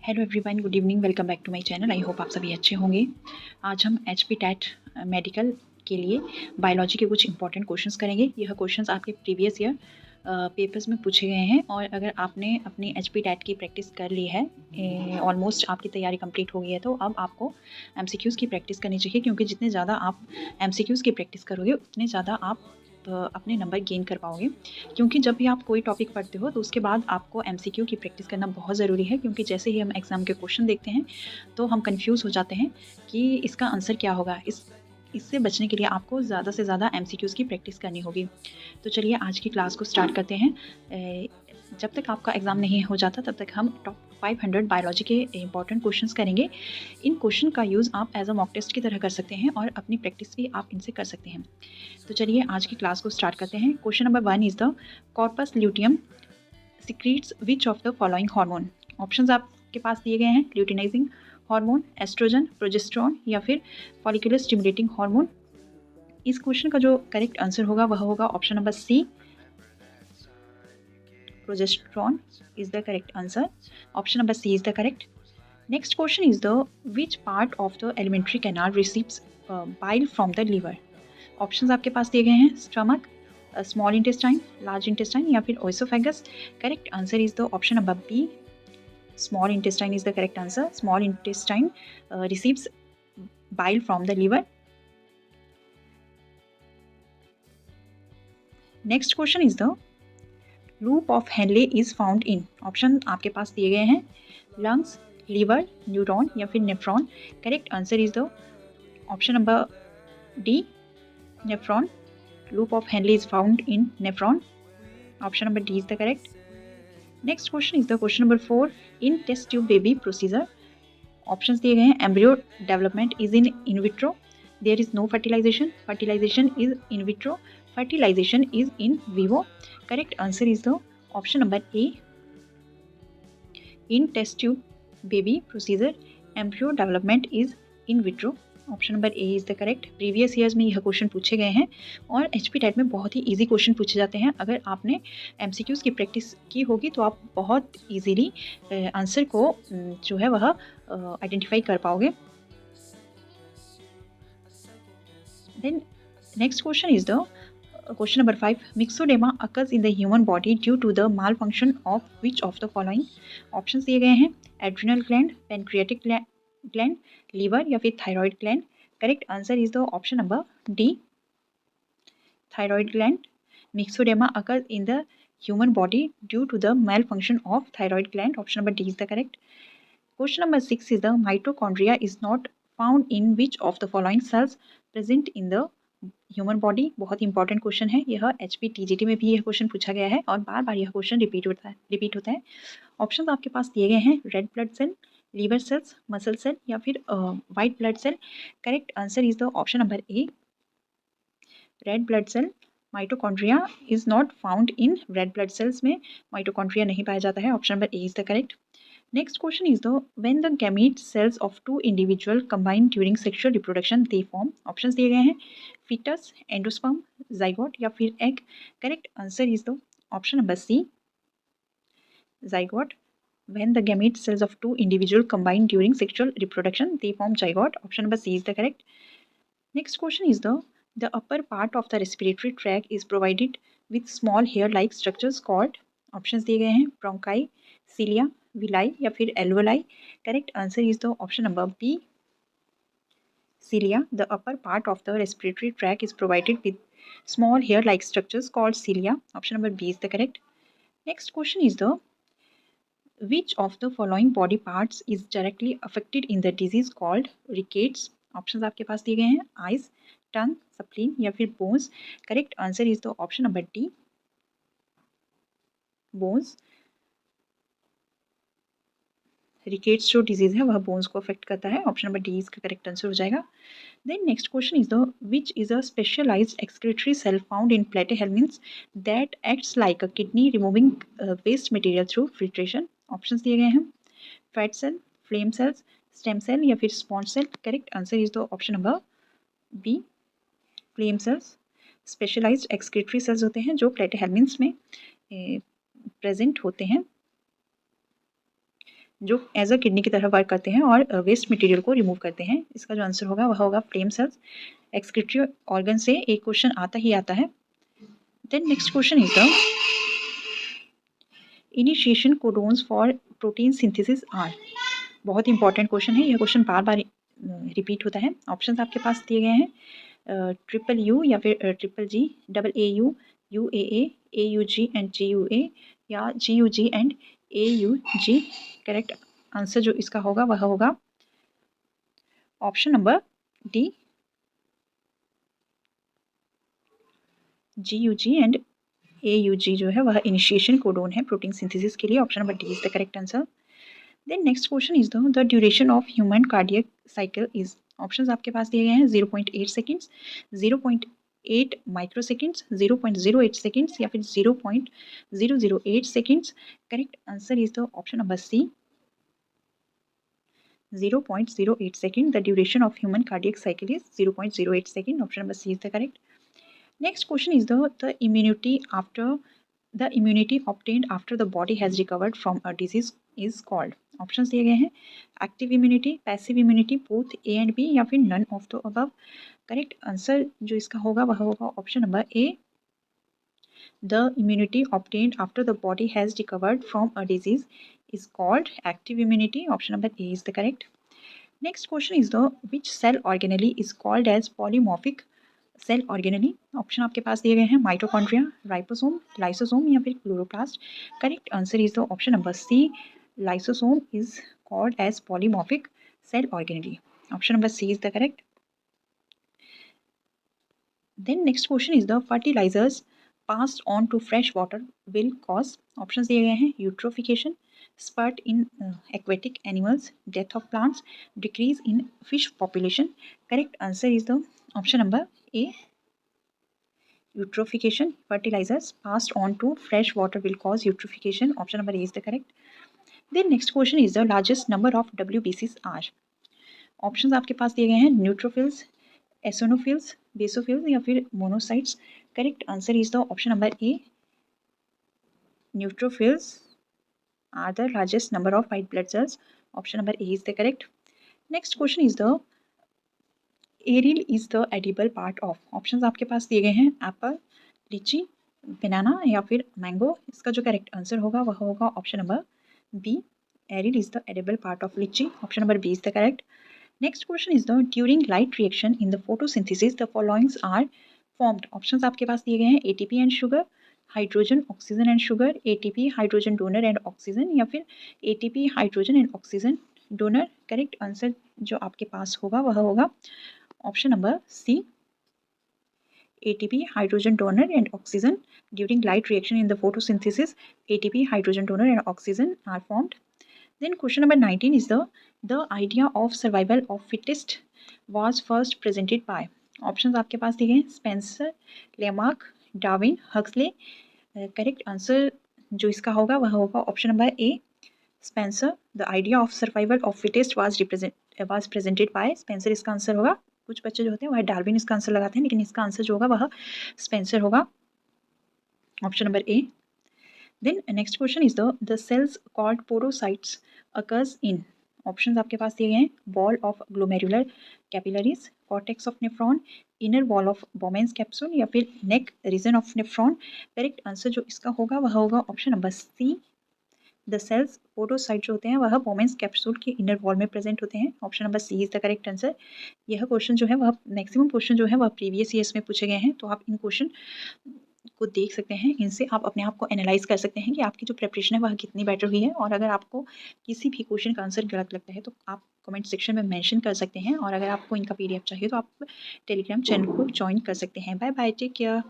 Hello everyone, good evening, welcome back to my channel. I hope आप सभी अच्छे होंगे। आज हम एचपी टैट मेडिकल के लिए बायोलॉजी के कुछ इंपॉर्टेंट क्वेश्चंस करेंगे। यह क्वेश्चंस आपके प्रीवियस ईयर पेपर्स में पूछे गए हैं और अगर आपने अपनी एचपी टैट की प्रैक्टिस कर ली है, ऑलमोस्ट आपकी तैयारी कंप्लीट हो गई है, तो अब आपको एमसीक्यूज़ की प्रैक्टिस करनी चाहिए, क्योंकि जितने ज़्यादा आप एमसीक्यूज़ की प्रैक्टिस करोगे उतने ज़्यादा आप अपने नंबर गेन कर पाओगे। क्योंकि जब भी आप कोई टॉपिक पढ़ते हो तो उसके बाद आपको एमसीक्यू की प्रैक्टिस करना बहुत ज़रूरी है, क्योंकि जैसे ही हम एग्ज़ाम के क्वेश्चन देखते हैं तो हम कंफ्यूज हो जाते हैं कि इसका आंसर क्या होगा। इससे बचने के लिए आपको ज़्यादा से ज़्यादा एमसीक्यूज़ की प्रैक्टिस करनी होगी। तो चलिए आज की क्लास को स्टार्ट करते हैं। जब तक आपका एग्ज़ाम नहीं हो जाता तब तक हम टॉप 500 बायोलॉजी के इंपॉर्टेंट क्वेश्चंस करेंगे। इन क्वेश्चन का यूज़ आप एज अ मॉक टेस्ट की तरह कर सकते हैं और अपनी प्रैक्टिस भी आप इनसे कर सकते हैं। तो चलिए आज की क्लास को स्टार्ट करते हैं। Question number 1 is the corpus luteum secretes which of the following hormone. Options आपके पास दिए गए हैं: ल्यूटिनाइजिंग हार्मोन, एस्ट्रोजन, प्रोजेस्टेरोन या फिर फॉलिकुलर स्टिमुलेटिंग हार्मोन। इस क्वेश्चन का जो करेक्ट आंसर होगा वह होगा option number C, progesterone is the correct answer. Option number C is the correct. Next question is the which part of the alimentary canal receives bile from the liver. Options आपके पास दिए गए हैं: stomach, small intestine, large intestine या फिर oesophagus. Correct answer is the option number B, small intestine is the correct answer. Small intestine receives bile from the liver. Next question is the loop of Henle is found in. Option आपके पास दिए गए हैं: lungs, liver, neuron या फिर nephron. Correct answer is the option number D, nephron. Loop of Henle is found in nephron. Option number D is the correct. Next question is the question number 4 in test tube baby procedure. Options दिए गए हैं: embryo development is in vitro, there is no fertilization, fertilization is in vitro, fertilization is in vivo. Correct answer is the option number A, in test tube baby procedure embryo development is in vitro. Option number A is the correct. Previous years में यह question पूछे गए हैं और HP TET में बहुत ही easy question पूछे जाते हैं. अगर आपने एमसीक्यूज़ की प्रैक्टिस की होगी तो आप बहुत इजीली आंसर को जो है वह आइडेंटिफाई कर पाओगे. Then next question is the question number 5 myxedema occurs in the human body due to the malfunction of which of the following. Options दिए गए हैं: adrenal gland, pancreatic gland, liver या फिर thyroid gland. Correct answer is the option number D, thyroid gland. myxedema occurs in the human body due to the malfunction of thyroid gland. Option number D is the correct. Question number 6 is the mitochondria is not found in which of the following cells present in the human body. बहुत important question है यह. HP TGT में भी यह question पूछा गया है और बार बार यह क्वेश्चन रिपीट होता है. ऑप्शंस आपके पास दिए गए हैं: red blood cell, liver cells, muscle cell या फिर white blood cell. Correct answer is the option number A, red blood cell. Mitochondria is not found in red blood cells में माइटोकॉन्ड्रिया नहीं पाया जाता है. Option number A is the correct. Next question is the when the gamete cells of two individual combine during sexual reproduction they form. Options दिए गए हैं: fetus, endosperm, zygote या फिर egg. Correct answer is the option number C, zygote. When the gamete cells of two individual combine during sexual reproduction they form zygote. Option number C is the correct. Next question is the upper part of the respiratory tract is provided with small hair-like structures called. Options दिए गए हैं: bronchi, cilia, villi या फिर alveoli. Correct answer is the option number B, cilia. The upper part of the respiratory tract is provided with small hair-like structures called cilia. Option number B is the correct. Next question is the which of the following body parts is directly affected in the disease called rickets. Options आपके पास दिए गए हैं: eyes, tongue, spleen या फिर bones. Correct answer is the option number D, bones. Rickets जो disease है वह बोन्स को अफेक्ट करता है. ऑप्शन नंबर डी इसका करेक्ट आंसर हो जाएगा. Then next question is the which is a specialised excretory cell found in platyhelminthes that acts like a kidney removing waste material through filtration. Options दिए गए हैं: fat cell, flame cells, stem cell या फिर sponge cell. Correct answer is the option number B, flame cells. Specialised excretory sales होते हैं जो प्लेटिहेल्मिन्थ्स में present होते हैं. जो एज अ किडनी की तरह वर्क करते हैं और वेस्ट मटेरियल को रिमूव करते हैं। इसका जो आंसर होगा वह होगा फ्लेम सेल्स। एक्सक्रीटरी ऑर्गन से एक क्वेश्चन आता ही आता है। Then next question is the initiation codons for protein synthesis are. बहुत इंपॉर्टेंट क्वेश्चन है, यह क्वेश्चन बार बार रिपीट होता है। ऑप्शंस आपके पास दिए गए हैं, ट्रिपल यू या फिर triple G, double A U, U A U G and G U A, या G U G and A U G. Correct answer जो इसका होगा वह होगा option number D, G U G and A U G जो है वह initiation codon है प्रोटीन सिंथेसिस के लिए। Option number D is the correct answer. Then next question is the duration of human cardiac cycle is. Options आपके पास दिए गए हैं 0.8 सेकेंड्स, 0.8 माइक्रो सेकेंड्स, 0.08 सेकेंड्स या फिर 0.008 seconds. Correct answer is the option number C, 0.08 second. The duration of human cardiac cycle is 0.08 second. Option number C is the correct. Next question is the immunity obtained after the body has recovered from a disease is called. Options दिए गए हैं, active immunity, passive immunity, both A and B या फिर none of the above. Correct answer जो इसका होगा वह होगा option number A, the immunity obtained after the body has recovered from a disease is called active immunity. Option number A is the correct. Next question is the which cell organelle is called as polymorphic cell organelle. Option आपके पास दिए गए हैं, mitochondria, ribosome, lysosome या फिर chloroplast. Correct answer is the option number C, lysosome is called as polymorphic cell organelle. Option number C is the correct. Then next question is the fertilizers passed on to fresh water will cause. Options दिए गए हैं, eutrophication, spurt in aquatic animals, death of plants, decrease in fish population. Correct answer is the option number A, eutrophication. Fertilizers passed on to fresh water will cause eutrophication. Option number A is the correct. Then next question is the largest number of WBCs are. Options आपके पास दिए गए हैं, neutrophils, eosinophils, basophils या फिर monocytes. Correct answer is the option number A, neutrophils are the largest number of white blood cells. Option number A is the correct. Next question is the aril is the edible part of. Options आपके पास दिए गए हैं, Apple, लीची, बनाना या फिर mango. इसका जो करेक्ट आंसर होगा वह होगा option number B, aril is the edible part of litchi. Option number B is the correct. Next question is the during light reaction in the photosynthesis the following are formed. Options आपके पास दिए गए हैं, ATP and sugar, hydrogen, oxygen and sugar, ATP hydrogen donor and oxygen या फिर ATP hydrogen and oxygen donor. Correct answer जो आपके पास होगा वह होगा option number C, ATP hydrogen donor and oxygen. During light reaction in the photosynthesis ATP hydrogen donor and oxygen are formed. Then question number 19 is the idea of survival of fittest was first presented by. Options आपके पास दिए गए हैं, Spencer, Lamarck, Darwin, Huxley. Correct answer जो इसका होगा वह होगा option number A, Spencer. The idea of survival of fittest was presented by Spencer. इसका आंसर होगा, कुछ बच्चे जो होते हैं वह डार्विन इसका आंसर लगाते हैं, लेकिन इसका आंसर जो होगा वह स्पेंसर होगा. Option number A. Then next question is the cells called porocytes occurs in. Options आपके पास दिए गए हैं, wall of glomerular capillaries, cortex of nephron, inner wall of Bowman's capsule या फिर neck region of nephron. Correct answer जो इसका होगा वह होगा option number C, the cells podocyte जो होते हैं वह बोमेंस कैप्सूल के इनर वॉल में प्रेजेंट होते हैं. Option number C is the correct answer. यह क्वेश्चन जो है वह मैक्सिमम क्वेश्चन जो है वह प्रीवियस ईयर्स में पूछे गए हैं, तो आप इन क्वेश्चन को देख सकते हैं. इनसे आप अपने आप को एनालाइज कर सकते हैं कि आपकी जो प्रिपरेशन है वह कितनी बेटर हुई है. और अगर आपको किसी भी क्वेश्चन का आंसर गलत लगता है तो आप कमेंट सेक्शन में मेंशन कर सकते हैं. और अगर आपको इनका PDF चाहिए तो आप टेलीग्राम चैनल को ज्वाइन कर सकते हैं. Bye bye, take care.